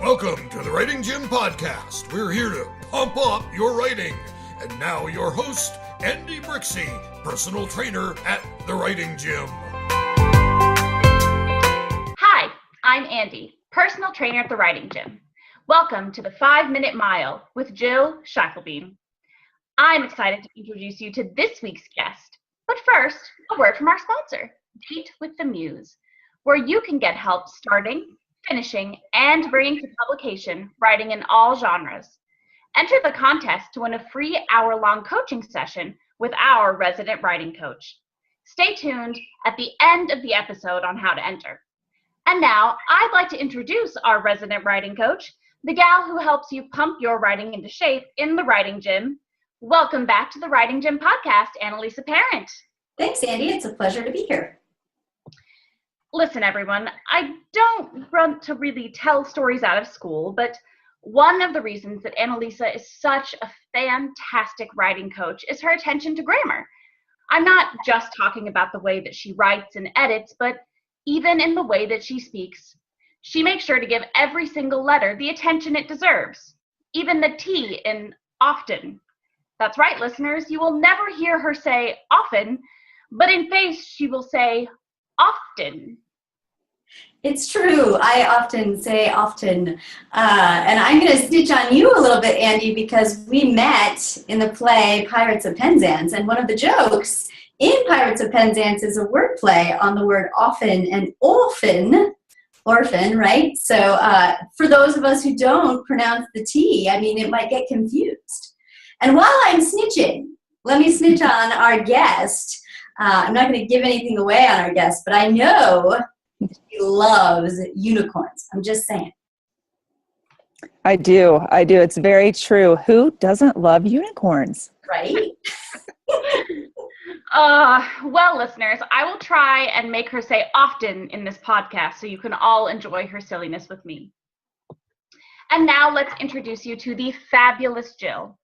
Welcome to the Writing Gym Podcast. We're here to pump up your writing. And now your host, Andy Brixey, personal trainer at the Writing Gym. Hi, I'm Andy, personal trainer at the Writing Gym. Welcome to the 5-Minute Mile with Jill Schiefelbein. I'm excited to introduce you to this week's guest. But first, a word from our sponsor, Date with the Muse, where you can get help starting, finishing, and bringing to publication writing in all genres. Enter the contest to win a free hour-long coaching session with our resident writing coach. Stay tuned at the end of the episode on how to enter. And now, I'd like to introduce our resident writing coach, the gal who helps you pump your writing into shape in the Writing Gym. Welcome back to the Writing Gym Podcast, Annalisa Parent. Thanks, Andy. It's a pleasure to be here. Listen, everyone, I don't want to really tell stories out of school, but one of the reasons that Annalisa is such a fantastic writing coach is her attention to grammar. I'm not just talking about the way that she writes and edits, but even in the way that she speaks. She makes sure to give every single letter the attention it deserves, even the T in often. That's right, listeners, you will never hear her say often, but in face she will say often. It's true. I often say often. And I'm going to snitch on you a little bit, Andy, because we met in the play Pirates of Penzance. And one of the jokes in Pirates of Penzance is a wordplay on the word often and orphan, right? So for those of us who don't pronounce the T, it might get confused. And while I'm snitching, let me snitch on our guest. I'm not going to give anything away on our guest, but I know he loves unicorns. I'm just saying. I do. It's very true. Who doesn't love unicorns? Right? Well, listeners, I will try and make her say often in this podcast so you can all enjoy her silliness with me. And now let's introduce you to the fabulous Jill.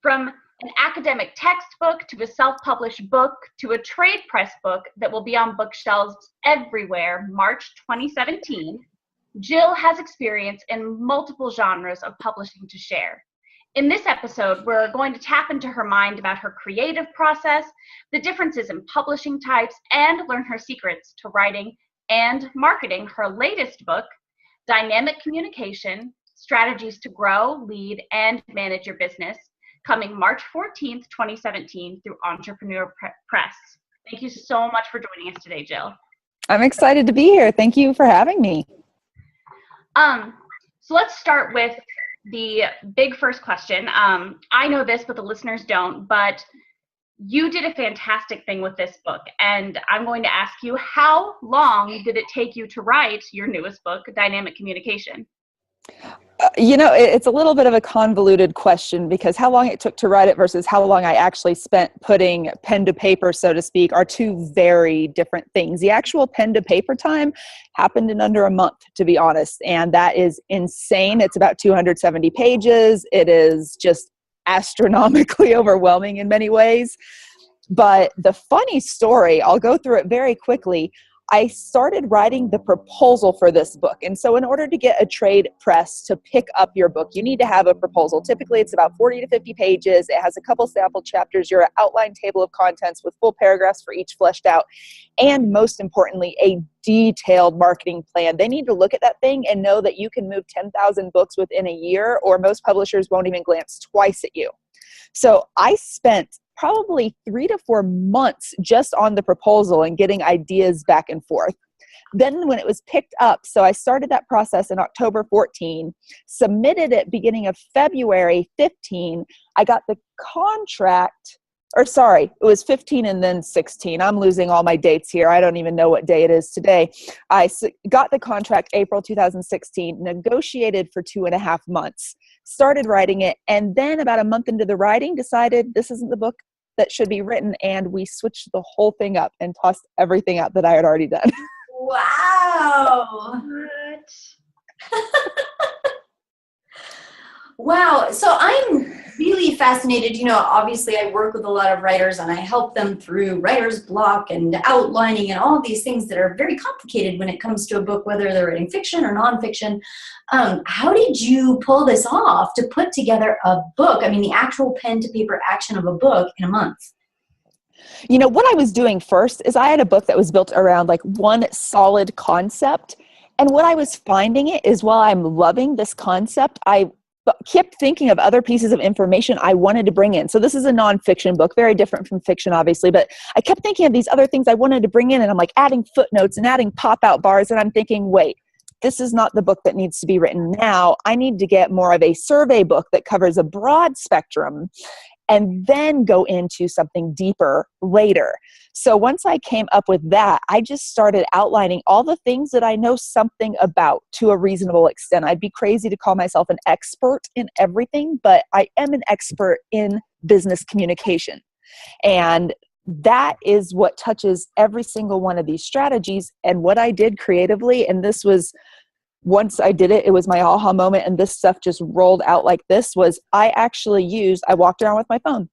From an academic textbook to a self-published book to a trade press book that will be on bookshelves everywhere March 2017, Jill has experience in multiple genres of publishing to share. In this episode, we're going to tap into her mind about her creative process, the differences in publishing types, and learn her secrets to writing and marketing her latest book, Dynamic Communication, Strategies to Grow, Lead, and Manage Your Business, coming March 14th, 2017 through Entrepreneur Press. Thank you so much for joining us today, Jill. I'm excited to be here. Thank you for having me. So let's start with the big first question. I know this, but the listeners don't, but you did a fantastic thing with this book, and I'm going to ask you, how long did it take you to write your newest book, Dynamic Communication? It's a little bit of a convoluted question because how long it took to write it versus how long I actually spent putting pen to paper, so to speak, are two very different things. The actual pen to paper time happened in under a month, to be honest, and that is insane. It's about 270 pages. It is just astronomically overwhelming in many ways. But the funny story, I'll go through it very quickly. I started writing the proposal for this book. And so in order to get a trade press to pick up your book, you need to have a proposal. Typically, it's about 40 to 50 pages. It has a couple sample chapters, your outline table of contents with full paragraphs for each fleshed out, and most importantly, a detailed marketing plan. They need to look at that thing and know that you can move 10,000 books within a year, or most publishers won't even glance twice at you. So I spent probably 3 to 4 months just on the proposal and getting ideas back and forth. Then when it was picked up, so I started that process in October 14, submitted it beginning of February 15. I got the contract, it was 15 and then 16. I'm losing all my dates here. I don't even know what day it is today. I got the contract April 2016, negotiated for 2.5 months, started writing it, and then about a month into the writing, decided this isn't the book that should be written, and we switched the whole thing up and tossed everything out that I had already done. Wow. What? Wow. So I'm really fascinated. Obviously I work with a lot of writers and I help them through writer's block and outlining and all these things that are very complicated when it comes to a book, whether they're writing fiction or nonfiction. How did you pull this off to put together a book? I mean, the actual pen to paper action of a book in a month. What I was doing first is I had a book that was built around like one solid concept. And what I was finding is while I'm loving this concept, I kept thinking of other pieces of information I wanted to bring in. So this is a nonfiction book, very different from fiction, obviously, but I kept thinking of these other things I wanted to bring in, and I'm like adding footnotes and adding pop-out bars, and I'm thinking, wait, this is not the book that needs to be written now. I need to get more of a survey book that covers a broad spectrum and then go into something deeper later. So once I came up with that, I just started outlining all the things that I know something about to a reasonable extent. I'd be crazy to call myself an expert in everything, but I am an expert in business communication. And that is what touches every single one of these strategies. And what I did creatively, and this was, once I did it, it was my aha moment, and this stuff just rolled out like this, was I walked around with my phone.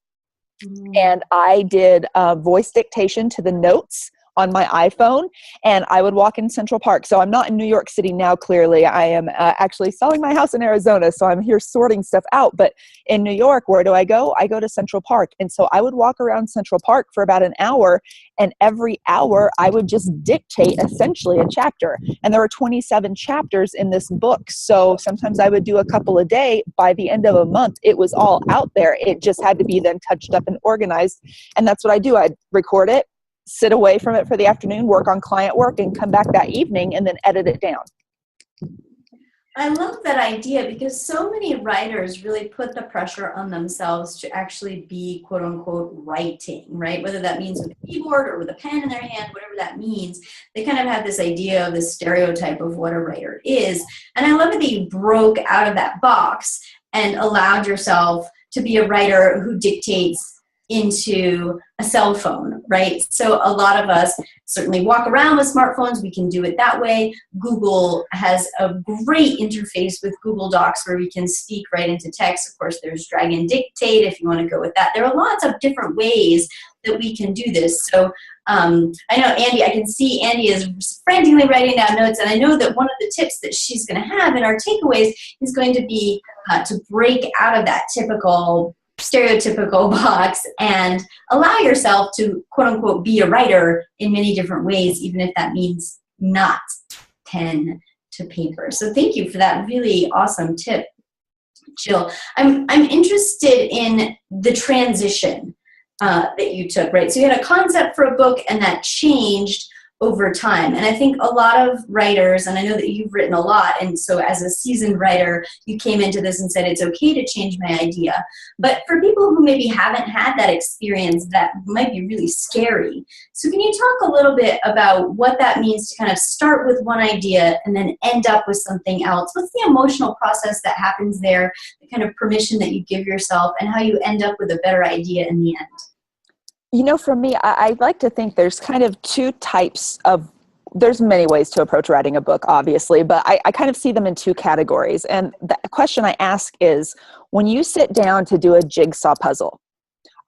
And I did voice dictation to the notes on my iPhone, and I would walk in Central Park. So I'm not in New York City now, clearly. I am actually selling my house in Arizona, so I'm here sorting stuff out. But in New York, where do I go? I go to Central Park. And so I would walk around Central Park for about an hour, and every hour I would just dictate essentially a chapter. And there were 27 chapters in this book. So sometimes I would do a couple a day. By the end of a month, it was all out there. It just had to be then touched up and organized. And that's what I do. I'd record it, sit away from it for the afternoon, work on client work, and come back that evening and then edit it down. I love that idea because so many writers really put the pressure on themselves to actually be quote unquote writing, right? Whether that means with a keyboard or with a pen in their hand, whatever that means, they kind of have this idea of this stereotype of what a writer is. And I love it that you broke out of that box and allowed yourself to be a writer who dictates into a cell phone, right? So a lot of us certainly walk around with smartphones. We can do it that way. Google has a great interface with Google Docs where we can speak right into text. Of course, there's drag and dictate if you want to go with that. There are lots of different ways that we can do this. So I know Andy, I can see Andy is frantically writing down notes, and I know that one of the tips that she's going to have in our takeaways is going to be to break out of that typical stereotypical box and allow yourself to quote unquote be a writer in many different ways, even if that means not pen to paper. So thank you for that really awesome tip, Jill. I'm interested in the transition that you took, right? So you had a concept for a book and that changed over time. And I think a lot of writers, and I know that you've written a lot, and so as a seasoned writer, you came into this and said, it's okay to change my idea. But for people who maybe haven't had that experience, that might be really scary. So can you talk a little bit about what that means to kind of start with one idea and then end up with something else? What's the emotional process that happens there, the kind of permission that you give yourself, and how you end up with a better idea in the end? For me, I like to think there's kind of two types of, there's many ways to approach writing a book, obviously, but I kind of see them in two categories. And the question I ask is, when you sit down to do a jigsaw puzzle,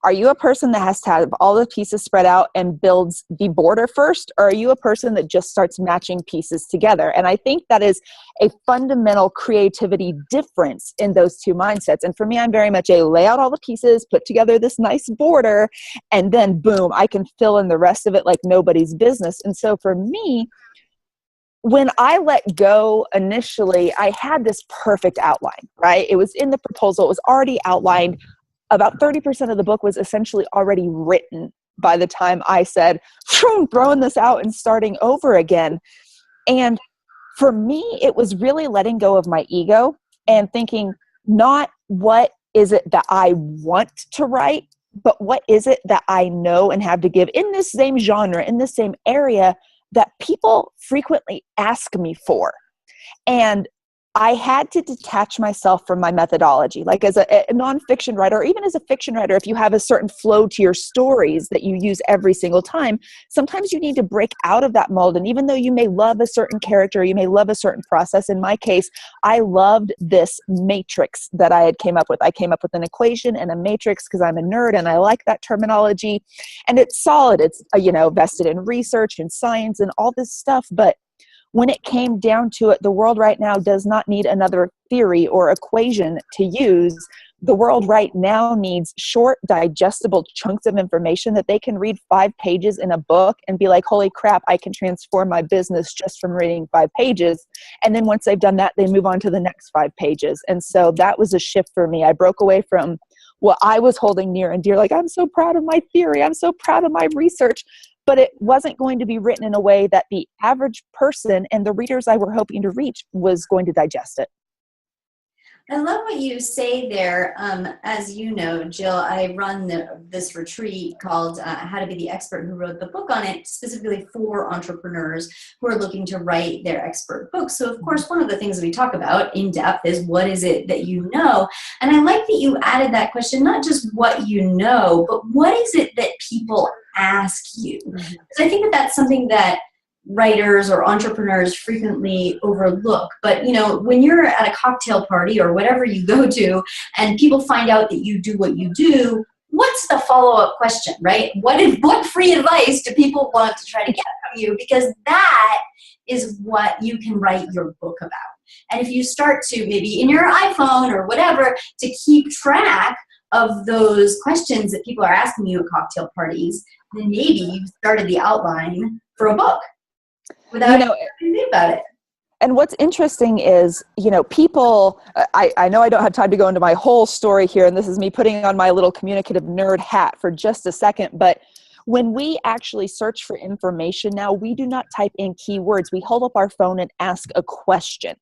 are you a person that has to have all the pieces spread out and builds the border first? Or are you a person that just starts matching pieces together? And I think that is a fundamental creativity difference in those two mindsets. And for me, I'm very much a lay out all the pieces, put together this nice border, and then boom, I can fill in the rest of it like nobody's business. And so for me, when I let go initially, I had this perfect outline, right? It was in the proposal. It was already outlined. About 30% of the book was essentially already written by the time I said, throwing this out and starting over again. And for me, it was really letting go of my ego and thinking, not what is it that I want to write, but what is it that I know and have to give in this same genre, in this same area that people frequently ask me for. And I had to detach myself from my methodology. Like as a nonfiction writer, or even as a fiction writer, if you have a certain flow to your stories that you use every single time, sometimes you need to break out of that mold. And even though you may love a certain character, you may love a certain process, in my case, I loved this matrix that I had came up with. I came up with an equation and a matrix because I'm a nerd and I like that terminology. And it's solid. It's, vested in research and science and all this stuff. But when it came down to it, the world right now does not need another theory or equation to use. The world right now needs short, digestible chunks of information that they can read 5 pages in a book and be like, holy crap, I can transform my business just from reading 5 pages. And then once they've done that, they move on to the next 5 pages. And so that was a shift for me. I broke away from what I was holding near and dear. Like, I'm so proud of my theory. I'm so proud of my research. But it wasn't going to be written in a way that the average person and the readers I were hoping to reach was going to digest it. I love what you say there. As you know, Jill, I run this retreat called How to Be the Expert Who Wrote the Book on It, specifically for entrepreneurs who are looking to write their expert books. So, of course, one of the things that we talk about in depth is what is it that you know? And I like that you added that question, not just what you know, but what is it that people ask you? Because I think that that's something that writers or entrepreneurs frequently overlook. But, when you're at a cocktail party or whatever you go to and people find out that you do what you do, what's the follow-up question, right? What free advice do people want to try to get from you? Because that is what you can write your book about. And if you start to, maybe in your iPhone or whatever, to keep track of those questions that people are asking you at cocktail parties, then maybe you've started the outline for a book without thinking about it. And what's interesting is, people, I know I don't have time to go into my whole story here, and this is me putting on my little communicative nerd hat for just a second, but when we actually search for information now, we do not type in keywords. We hold up our phone and ask a question.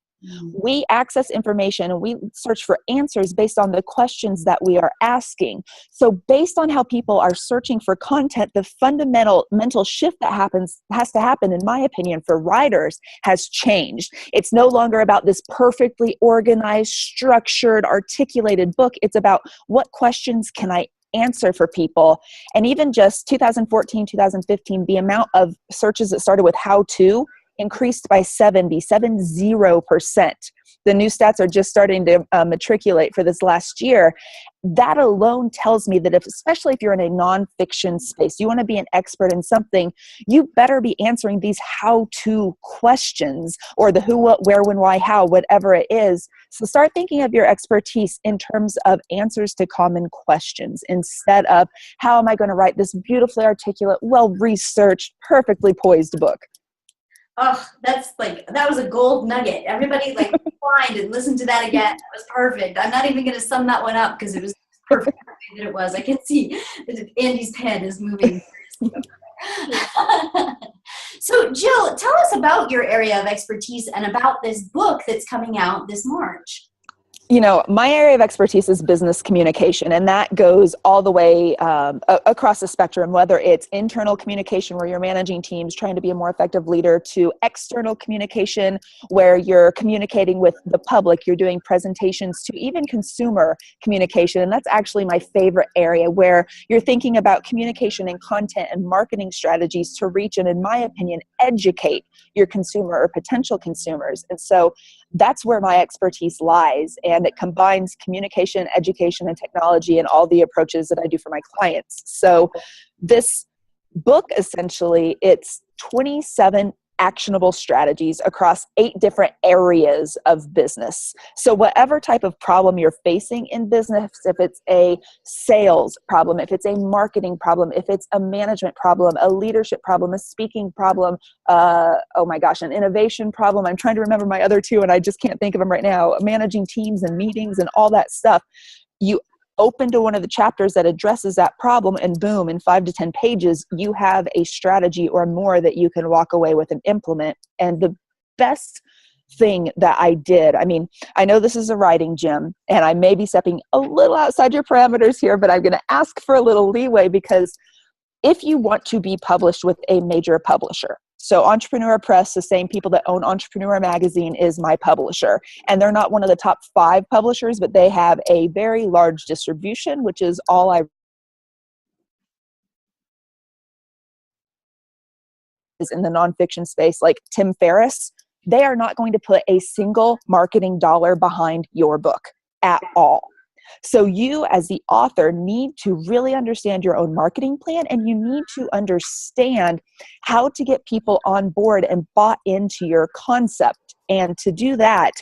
We access information and we search for answers based on the questions that we are asking. So based on how people are searching for content, the fundamental mental shift that has to happen, in my opinion, for writers has changed. It's no longer about this perfectly organized, structured, articulated book. It's about what questions can I answer for people. And even just 2014, 2015, the amount of searches that started with how to increased by 70%. The new stats are just starting to matriculate for this last year. That alone tells me that especially if you're in a nonfiction space, you want to be an expert in something, you better be answering these how-to questions, or the who, what, where, when, why, how, whatever it is. So start thinking of your expertise in terms of answers to common questions instead of how am I going to write this beautifully articulate, well-researched, perfectly poised book. Oh, that was a gold nugget. Everybody rewind and listen to that again. That was perfect. I'm not even going to sum that one up because it was perfect the way that it was. I can see that Andy's pen is moving. So Jill, tell us about your area of expertise and about this book that's coming out this March. My area of expertise is business communication, and that goes all the way across the spectrum, whether it's internal communication where you're managing teams, trying to be a more effective leader, to external communication where you're communicating with the public, you're doing presentations, to even consumer communication. And that's actually my favorite area, where you're thinking about communication and content and marketing strategies to reach and, in my opinion, educate your consumer or potential consumers. And so that's where my expertise lies. And it combines communication, education, and technology and all the approaches that I do for my clients. So this book, essentially, it's 27 actionable strategies across 8 different areas of business. So whatever type of problem you're facing in business, if it's a sales problem, if it's a marketing problem, if it's a management problem, a leadership problem, a speaking problem, an innovation problem. I'm trying to remember my other 2 and I just can't think of them right now. Managing teams and meetings and all that stuff. You open to one of the chapters that addresses that problem, and boom, in 5 to 10 pages, you have a strategy or more that you can walk away with and implement. And the best thing that I did, I know this is a writing gym, and I may be stepping a little outside your parameters here, but I'm going to ask for a little leeway, because if you want to be published with a major publisher, So Entrepreneur Press, the same people that own Entrepreneur Magazine, is my publisher. And they're not one of the top 5 publishers, but they have a very large distribution, which is all I is in the nonfiction space, like Tim Ferriss. They are not going to put a single marketing dollar behind your book at all. So you, as the author, need to really understand your own marketing plan, and you need to understand how to get people on board and bought into your concept. And to do that,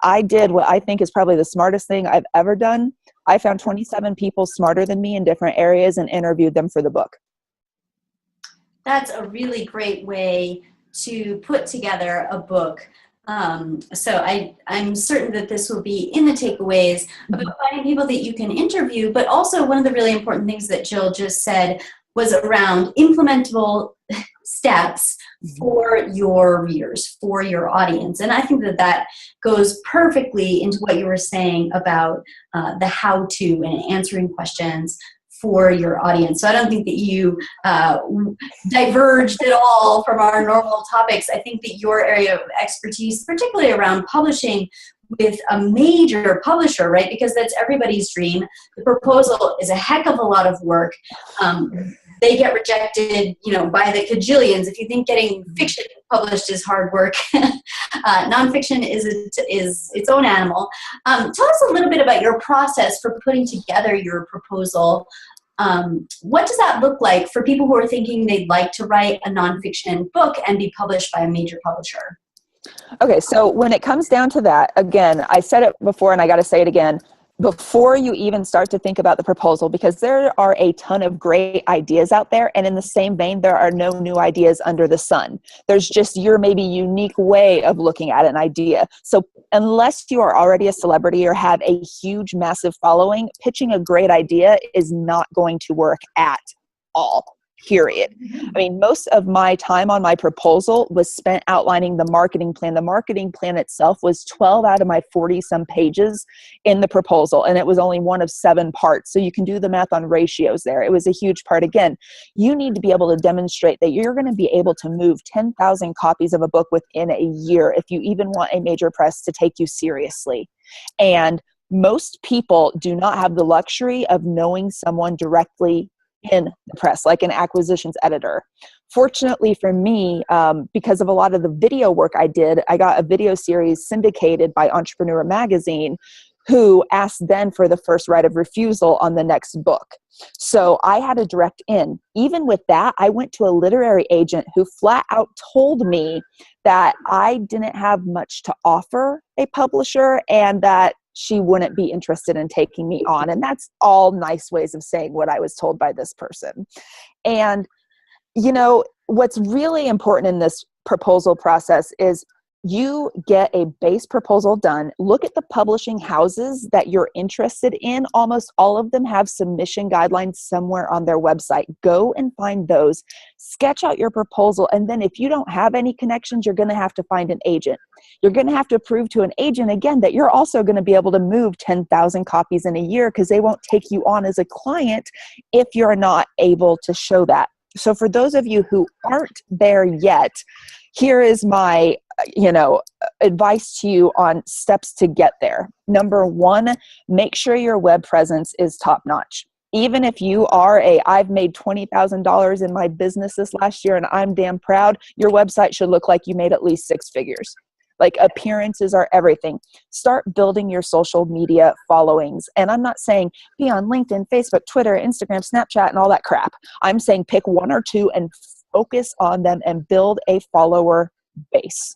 I did what I think is probably the smartest thing I've ever done. I found 27 people smarter than me in different areas and interviewed them for the book. That's a really great way to put together a book. So I'm certain that this will be in the takeaways about finding people that you can interview, but also one of the really important things that Jill just said was around implementable steps for your readers, for your audience. And I think that that goes perfectly into what you were saying about the how-to and answering questions for your audience. So I don't think that you diverged at all from our normal topics. I think that your area of expertise, particularly around publishing with a major publisher, right? Because that's everybody's dream. The proposal is a heck of a lot of work. They get rejected, by the cajillions. If you think getting fiction published is hard work, nonfiction is its own animal. Tell us a little bit about your process for putting together your proposal. What does that look like for people who are thinking they'd like to write a nonfiction book and be published by a major publisher? Okay, so when it comes down to that, again, I said it before and I got to say it again, before you even start to think about the proposal, because there are a ton of great ideas out there, and in the same vein, there are no new ideas under the sun. There's just your maybe unique way of looking at an idea. So unless you are already a celebrity or have a huge, massive following, pitching a great idea is not going to work at all. Period. I mean, most of my time on my proposal was spent outlining the marketing plan. The marketing plan itself was 12 out of my 40-some pages in the proposal, and it was only one of 7 parts. So you can do the math on ratios there. It was a huge part. Again, you need to be able to demonstrate that you're going to be able to move 10,000 copies of a book within a year if you even want a major press to take you seriously. And most people do not have the luxury of knowing someone directly in the press, like an acquisitions editor. Fortunately for me, because of a lot of the video work I did, I got a video series syndicated by Entrepreneur Magazine, who asked then for the first right of refusal on the next book. So I had a direct in. Even with that, I went to a literary agent who flat out told me that I didn't have much to offer a publisher and that she wouldn't be interested in taking me on. And that's all nice ways of saying what I was told by this person. And, what's really important in this proposal process is you get a base proposal done. Look at the publishing houses that you're interested in. Almost all of them have submission guidelines somewhere on their website. Go and find those. Sketch out your proposal. And then if you don't have any connections, you're going to have to find an agent. You're going to have to prove to an agent, again, that you're also going to be able to move 10,000 copies in a year, because they won't take you on as a client if you're not able to show that. So for those of you who aren't there yet, here is my advice to you on steps to get there. Number 1, make sure your web presence is top notch. Even if you are I've made $20,000 in my business this last year and I'm damn proud, your website should look like you made at least 6 figures. Like, appearances are everything. Start building your social media followings. And I'm not saying be on LinkedIn, Facebook, Twitter, Instagram, Snapchat, and all that crap. I'm saying pick 1 or 2 and focus on them and build a follower base,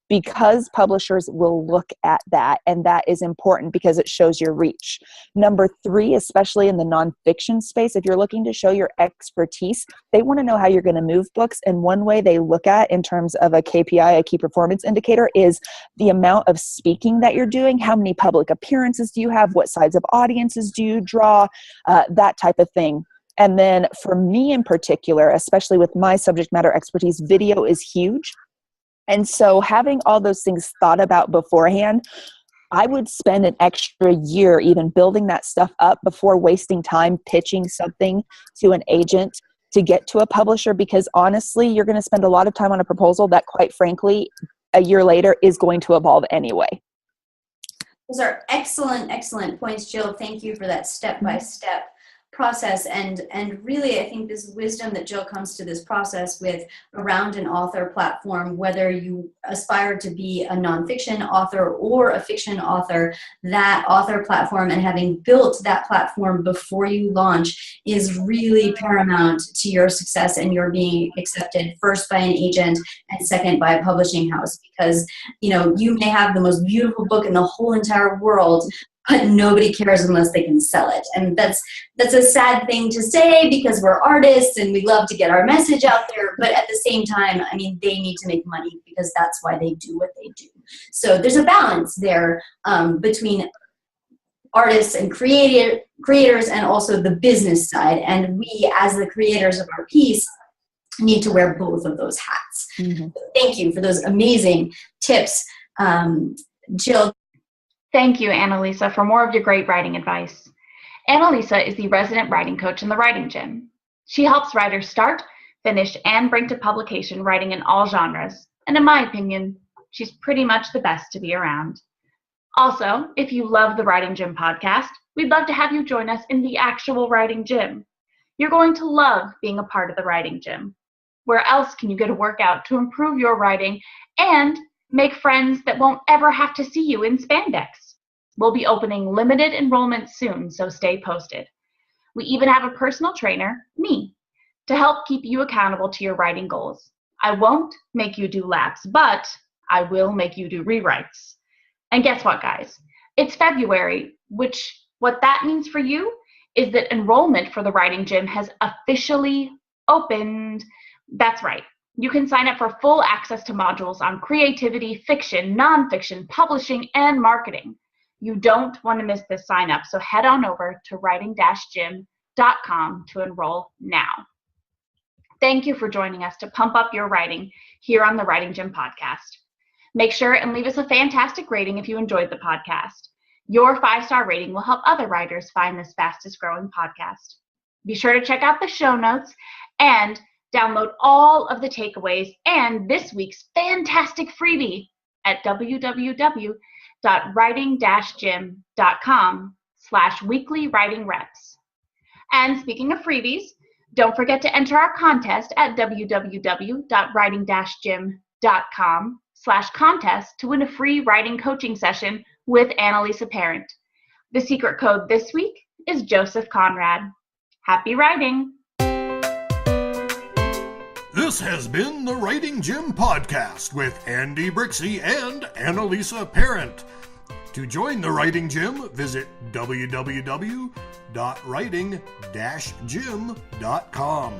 because publishers will look at that, and that is important because it shows your reach. Number 3, especially in the nonfiction space, if you're looking to show your expertise, they want to know how you're going to move books, and one way they look at in terms of a KPI, a key performance indicator, is the amount of speaking that you're doing. How many public appearances do you have? What size of audiences do you draw? That type of thing. And then for me in particular, especially with my subject matter expertise, video is huge. And so having all those things thought about beforehand, I would spend an extra year even building that stuff up before wasting time pitching something to an agent to get to a publisher, because honestly, you're going to spend a lot of time on a proposal that, quite frankly, a year later is going to evolve anyway. Those are excellent, excellent points, Jill. Thank you for that step-by-step process. And really, I think this wisdom that Jill comes to this process with around an author platform, whether you aspire to be a nonfiction author or a fiction author, that author platform and having built that platform before you launch is really paramount to your success and your being accepted, first by an agent and second by a publishing house. Because, you know, you may have the most beautiful book in the whole entire world, but nobody cares unless they can sell it. And that's a sad thing to say, because we're artists and we love to get our message out there. But at the same time, I mean, they need to make money because that's why they do what they do. So there's a balance there between artists and creators and also the business side. And we, as the creators of our piece, need to wear both of those hats. Mm-hmm. Thank you for those amazing tips. Jill. Thank you, Annalisa, for more of your great writing advice. Annalisa is the resident writing coach in the Writing Gym. She helps writers start, finish, and bring to publication writing in all genres. And in my opinion, she's pretty much the best to be around. Also, if you love the Writing Gym podcast, we'd love to have you join us in the actual Writing Gym. You're going to love being a part of the Writing Gym. Where else can you get a workout to improve your writing and make friends that won't ever have to see you in spandex? We'll be opening limited enrollment soon, so stay posted. We even have a personal trainer, me, to help keep you accountable to your writing goals. I won't make you do laps, but I will make you do rewrites. And guess what, guys? It's February, what that means for you is that enrollment for the Writing Gym has officially opened. That's right. You can sign up for full access to modules on creativity, fiction, nonfiction, publishing, and marketing. You don't want to miss this sign up, so head on over to writing-gym.com to enroll now. Thank you for joining us to pump up your writing here on the Writing Gym podcast. Make sure and leave us a fantastic rating if you enjoyed the podcast. Your 5-star rating will help other writers find this fastest growing podcast. Be sure to check out the show notes and download all of the takeaways and this week's fantastic freebie at www.writing-gym.com/weekly-writing-reps. And speaking of freebies, don't forget to enter our contest at www.writing-gym.com/contest to win a free writing coaching session with Annalisa Parent. The secret code this week is Joseph Conrad. Happy writing! This has been the Writing Gym Podcast with Andy Brixey and Annalisa Parent. To join the Writing Gym, visit www.writing-gym.com.